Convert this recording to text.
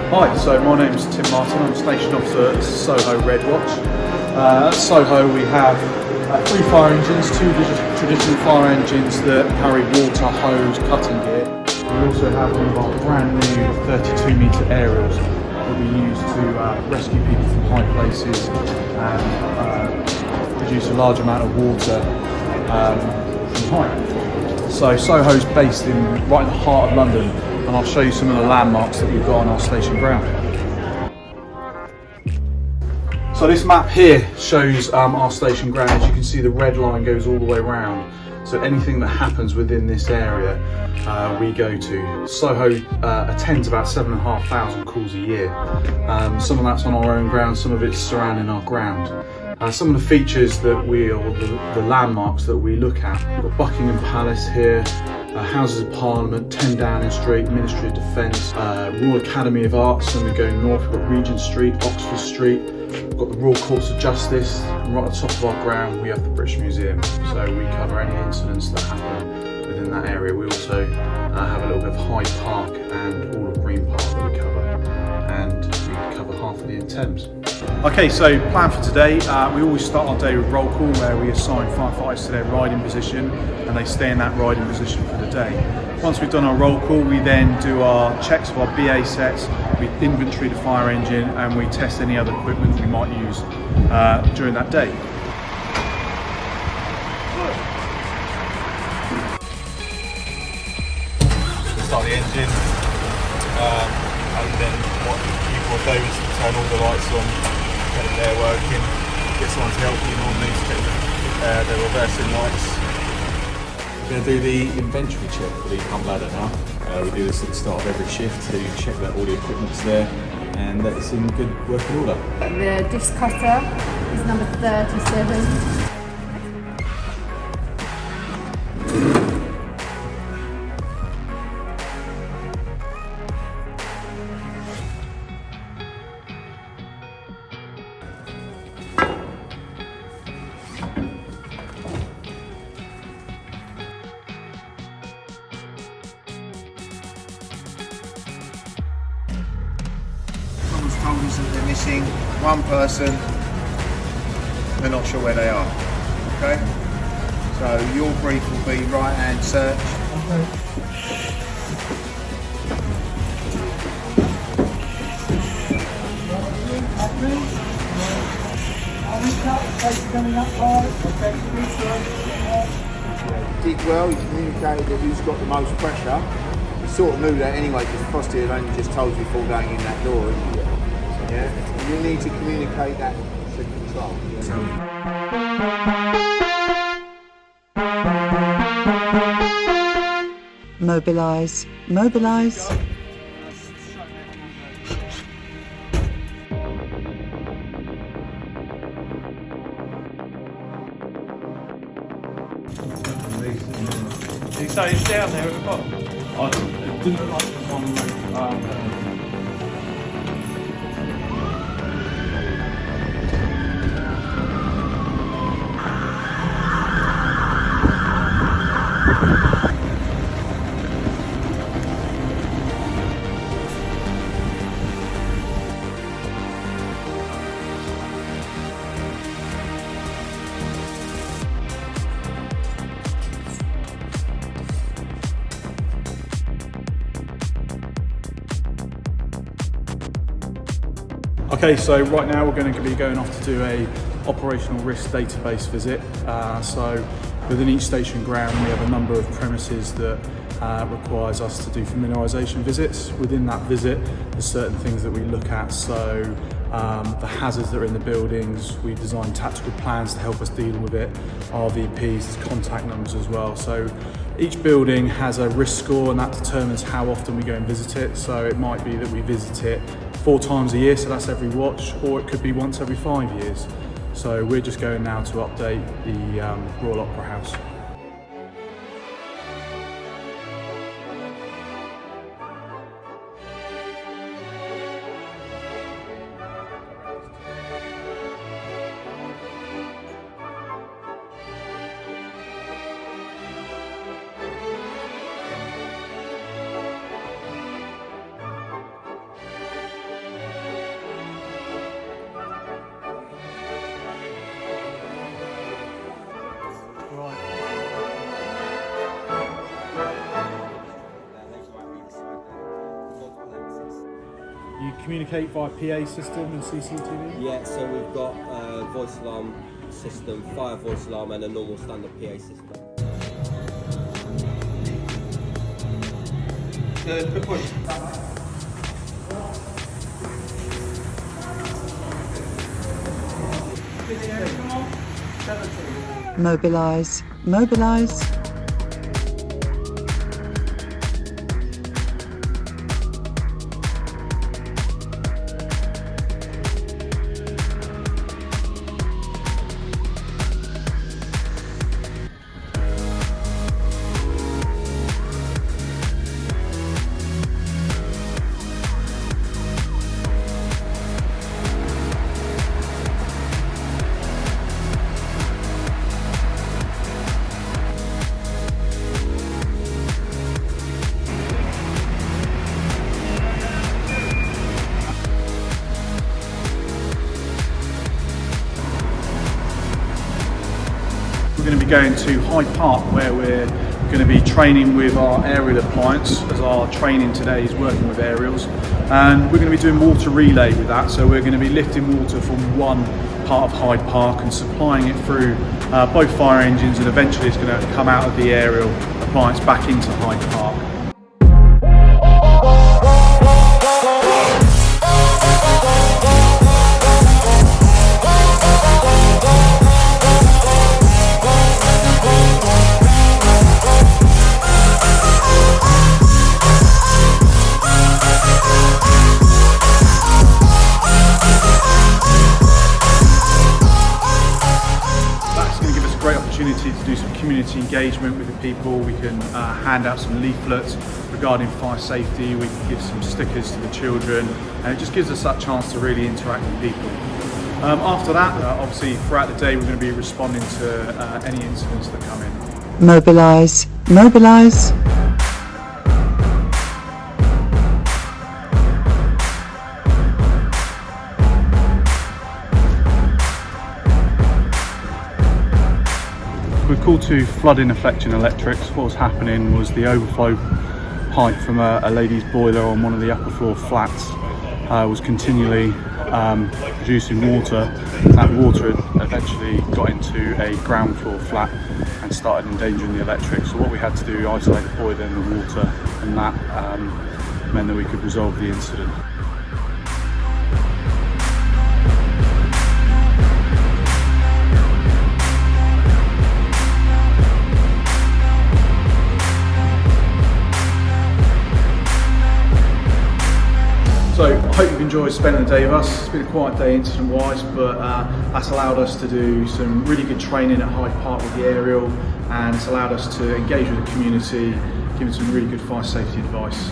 Hi, so my name's Tim Martin. I'm Station Officer at Soho Red Watch. At Soho we have three fire engines, two traditional fire engines that carry water, hose, cutting gear. We also have one of our brand new 32 metre aerials that we use to rescue people from high places and produce a large amount of water from height. So Soho's based right in the heart of London, and I'll show you some of the landmarks that we've got on our station ground. So this map here shows our station ground. As you can see, the red line goes all the way around. So anything that happens within this area, we go to. Soho attends about 7,500 calls a year. Some of that's on our own ground, some of it's surrounding our ground. Some of the features that the landmarks that we look at. We've got Buckingham Palace here, Houses of Parliament, 10 Downing Street, Ministry of Defence, Royal Academy of Arts, and we go north, we've got Regent Street, Oxford Street, we've got the Royal Courts of Justice, and right at the top of our ground we have the British Museum. So we cover any incidents that happen within that area. We also have a little bit of Hyde Park and all of Green Park that we cover, and we cover half of the Thames. Okay, so plan for today, we always start our day with roll call, where we assign firefighters to their riding position and they stay in that riding position for the day. Once we've done our roll call, we then do our checks of our BA sets, we inventory the fire engine, and we test any other equipment we might use during that day. Start the engine, and then what you will do is turn all the lights on, get it there working, get someone to help you normally to get the reversing lights. We're going to do the inventory check for the pump ladder now. We do this at the start of every shift to check that all the equipment's there and that it's in good working order. The disc cutter is number 37. Told us that they're missing one person, we're not sure where they are. Okay? So your brief will be right hand search. Did well, he communicated that who's got the most pressure. We sort of knew that anyway because Frosty had only just told you before going in that door. Yeah, you need to communicate that to control. Mobilise, mobilise. So it's down there at the bottom. It didn't look like it was on the Okay, so right now we're going to be going off to do a operational risk database visit. So within each station ground we have a number of premises that requires us to do familiarisation visits. Within that visit there's certain things that we look at, so the hazards that are in the buildings, we design tactical plans to help us deal with it, RVPs, there's contact numbers as well. So each building has a risk score and that determines how often we go and visit it. So it might be that we visit it 4 times a year, so that's every watch, or it could be once every 5 years. So we're just going now to update the Royal Opera House. You communicate via PA system and CCTV? Yeah, so we've got a voice alarm system, fire voice alarm, and a normal standard PA system. Quick one. Mobilize, mobilize. We're going to be going to Hyde Park, where we're going to be training with our aerial appliance, as our training today is working with aerials, and we're going to be doing water relay with that. So we're going to be lifting water from one part of Hyde Park and supplying it through both fire engines, and eventually it's going to come out of the aerial appliance back into Hyde Park. Great opportunity to do some community engagement with the people. We can hand out some leaflets regarding fire safety, we can give some stickers to the children, and it just gives us that chance to really interact with people. After that, obviously throughout the day we're going to be responding to any incidents that come in. Mobilize, mobilize. We're called to Flooding Affecting Electrics. What was happening was the overflow pipe from a lady's boiler on one of the upper floor flats was continually producing water. That water had eventually got into a ground floor flat and started endangering the electrics. So what we had to do, isolate the boiler and the water, and that meant that we could resolve the incident. So I hope you've enjoyed spending the day with us. It's been a quiet day incident wise, but that's allowed us to do some really good training at Hyde Park with the aerial, and it's allowed us to engage with the community, giving some really good fire safety advice.